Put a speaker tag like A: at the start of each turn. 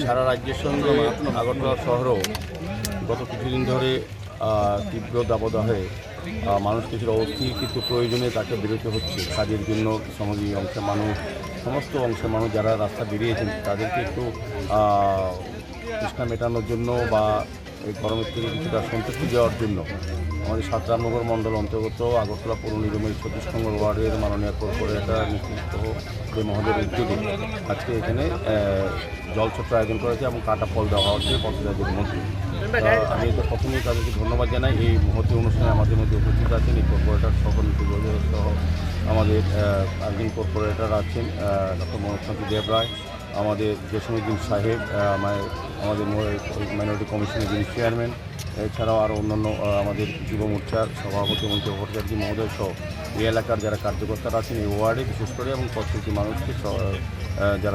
A: সারা রাজ্যের সঙ্গে আগরতলা শহরও গত কিছুদিন ধরে তীব্র দাবদাহে মানুষ কিছুটা অস্থির, কিন্তু প্রয়োজনে তাকে বেরোতে হচ্ছে কাজের জন্য। সমাজী অংশের মানুষ, সমস্ত অংশের মানুষ যারা রাস্তা বেরিয়েছেন তাদেরকে একটু তৃষ্ণা মেটানোর জন্য বা এই গরমের থেকে কিছুটা সন্তুষ্টি দেওয়ার জন্য আমাদের ৭ রামনগর মণ্ডল অন্তর্গত আগরতলা পৌর নিগমের ৩৬ নম্বর ওয়ার্ডের মাননীয় কর্পোরেটর নিখিল মহোদয়ের উদ্যোগে আজকে এখানে জলছত্র আয়োজন করা হয়েছে এবং কাটা ফল দেওয়া হচ্ছে পথযাত্রীদের মধ্যে। আমি তো প্রথমেই তাদেরকে ধন্যবাদ জানাই। এই মহতী অনুষ্ঠানে আমাদের মধ্যে উপস্থিত আছেন এই কর্পোরেটর সকল সহ আমাদের একজন কর্পোরেটর আছেন ডক্টর মনোজকান্তি দেব রায়, আমাদের জসীমউদ্দিন সাহেব, আমাদের মাইনরিটি কমিশনের যিনি চেয়ারম্যান, এছাড়াও আরও অন্যান্য আমাদের যুব মোর্চার সভাপতি মন্ত্রী ভট্টাচার্য মহোদয় সহ এই এলাকার যারা কার্যকর্তারা আছেন এই ওয়ার্ডে বিশেষ করে এবং প্রত্যেকটি মানুষকে যারা